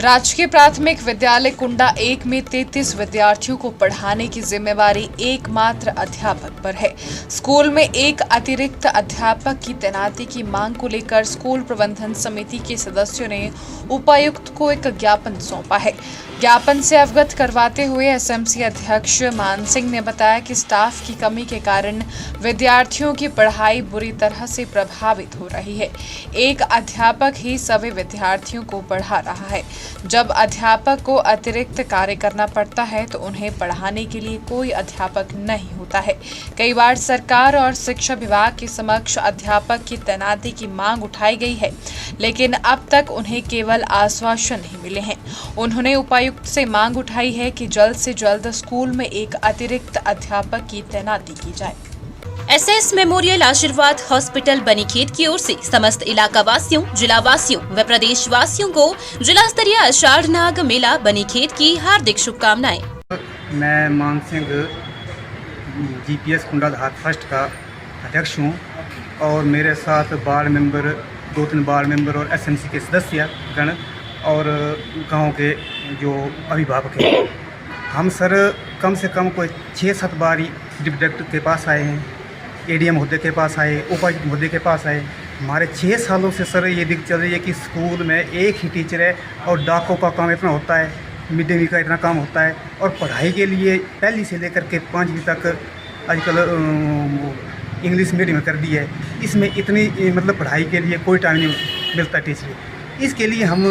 राजकीय प्राथमिक विद्यालय कुंडा 1 में 33 विद्यार्थियों को पढ़ाने की जिम्मेवारी एकमात्र अध्यापक पर है। स्कूल में एक अतिरिक्त अध्यापक की तैनाती की मांग को लेकर स्कूल प्रबंधन समिति के सदस्यों ने उपायुक्त को एक ज्ञापन सौंपा है। ज्ञापन से अवगत करवाते हुए एसएमसी अध्यक्ष मान सिंह ने बताया कि स्टाफ की कमी के कारण विद्यार्थियों की पढ़ाई बुरी तरह से प्रभावित हो रही है। एक अध्यापक ही सभी विद्यार्थियों को पढ़ा रहा है। जब अध्यापक को अतिरिक्त कार्य करना पड़ता है तो उन्हें पढ़ाने के लिए कोई अध्यापक नहीं होता है। कई बार सरकार और शिक्षा विभाग के समक्ष अध्यापक की तैनाती की मांग उठाई गई है, लेकिन अब तक उन्हें केवल आश्वासन ही मिले हैं। उन्होंने उपायुक्त से मांग उठाई है कि जल्द से जल्द स्कूल में एक अतिरिक्त अध्यापक की तैनाती की जाए। एसएस मेमोरियल आशीर्वाद हॉस्पिटल बनीखेत की ओर से समस्त इलाका वासियों, जिला वासियों व प्रदेश वासियों को जिला स्तरीय आषाढ़ नाग मेला बनीखेत की हार्दिक शुभकामनाएं। मैं मान सिंह जीपीएस कुंडा धार फर्स्ट का अध्यक्ष हूँ और मेरे साथ वार्ड मेंबर 2-3 वार्ड मेंबर और एसएमसी के सदस्य गण और गांव के जो अभिभावक हैं। हम सर कम से कम कोई 6-7 बार डिप्टी डायरेक्टर के पास आए हैं, एडीएम होद्दे के पास आए, उपायुक्त होद्दे के पास आए। हमारे 6 सालों से सर ये दिक्कत चल रही है कि स्कूल में एक ही टीचर है और डाकों का काम इतना होता है, मिड डे मील का इतना काम होता है और पढ़ाई के लिए पहली से लेकर के 5वीं तक आजकल इंग्लिश मीडियम में कर दी है। इसमें इतनी मतलब पढ़ाई के लिए कोई टाइम नहीं मिलता टीचर। इसके लिए हम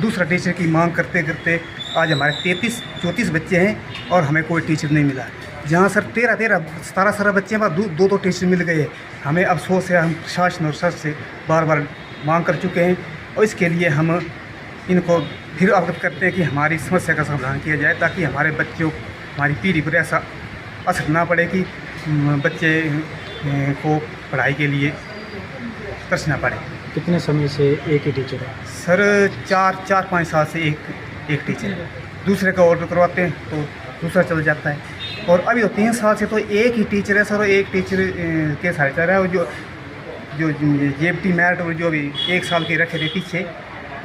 दूसरा टीचर की मांग करते करते आज हमारे 33-34 बच्चे हैं और हमें कोई टीचर नहीं मिला। जहाँ सर 17 बच्चे हैं, 2 टीचर मिल गए। हमें अफसोस है, हम प्रशासन और सर से बार बार मांग कर चुके हैं और इसके लिए हम इनको फिर अवगत करते हैं कि हमारी समस्या का समाधान किया जाए ताकि हमारे बच्चों, हमारी पीढ़ी पर ऐसा असर ना पड़े कि बच्चे को पढ़ाई के लिए तरसना पड़े। कितने समय से एक ही टीचर है? सर 4-5 साल से एक टीचर है। दूसरे का ऑर्डर करवाते हैं तो दूसरा चल जाता है और अभी तो 3 साल से तो एक ही टीचर है सर। एक टीचर के साथ चल रहा है और जो जेबटी मैट और जो भी 1 साल के रखे थे पीछे,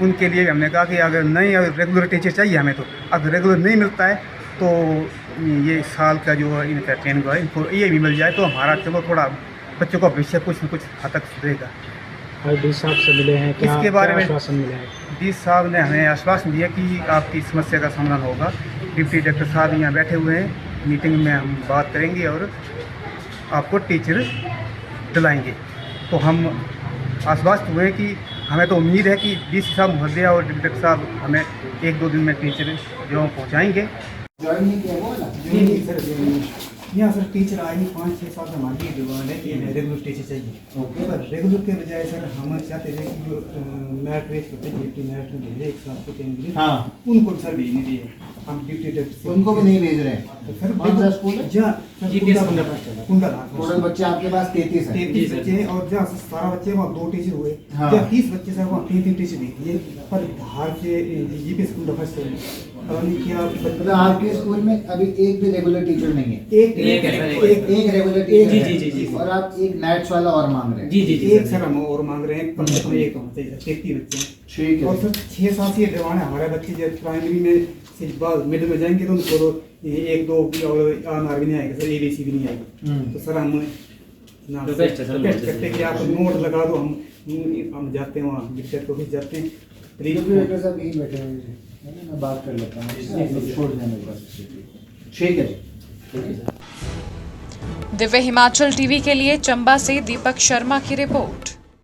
उनके लिए हमने कहा कि अगर रेगुलर टीचर चाहिए हमें, तो अगर रेगुलर नहीं मिलता है तो ये साल का जो इनका ट्रेनिंग है इनको ये भी मिल जाए तो हमारा चलो थोड़ा बच्चों का भविष्य कुछ न कुछ हद तक सुधरेगा। और डी साहब से मिले हैं, क्या इसके बारे में आश्वासन मिला है? डी साहब ने हमें आश्वासन दिया कि आपकी समस्या का समाधान होगा। डिप्टी डायरेक्टर साहब यहाँ बैठे हुए हैं, मीटिंग में हम बात करेंगे और आपको टीचर दिलाएंगे। तो हम आश्वस्त हुए कि हमें तो उम्मीद है कि डीसी साहब महोदय और डिप्टी डायरेक्टर साहब हमें 1-2 दिन में टीचर जो पहुँचाएँगे। ज्वाइन नहीं किया वो ना? नहीं सर, यहाँ सर टीचर आई 5-6 साल से हमारी डिमांड है कि हमें रेगुलर टीचर चाहिए। ओके, पर रेगुलर के बजाय सर हम चाहते थे कि जो मैट रेस होते हैं, डिप्टी मैट भेजे 1 साल के लिए, हाँ उनको सर भेजने दिए। हम डिप्टी डायरेक्टर उनको भी नहीं भेज रहे हैं। तो सर कौन सा स्कूल है? कुंडा टोटल बच्चे आपके पास 33 है। 33 बच्चे हैं और जहाँ से 17 बच्चे वहाँ 2 टीचर हुए। हाँ। 30 बच्चे सर वहाँ 3-3 टीचर भेज दिए। पर धार के जीपीएस कुंडा फर्स्ट मतलब आपके स्कूल में अभी एक भी रेगुलर टीचर नहीं है? एक रेगुलर टीचर जी। और आप एक मैथ्स वाला और मांग रहे हैं? जी। एक सर हम और मांग रहे हैं, कम से कम एक होना चाहिए। 33 बच्चे हैं। ठीक है। और सर 6 साल से डिमांड है हमारे बच्चे जब प्राइमरी में से बाद मिडिल में जाएंगे तो उनको 1-2 आर भी नहीं आएगा सर, ABC भी नहीं आएगी। तो सर हम रिक्वेस्ट करते हैं कि आप नोट लगा दो। हम जाते हैं वहाँ विद्यार्थी ऑफिस जाते हैं। सब यही बैठे हुए हैं, मैं बात कर लेता हूँ, छोड़ देना। ठीक है। दिव्य हिमाचल टीवी के लिए चंबा से दीपक शर्मा की रिपोर्ट।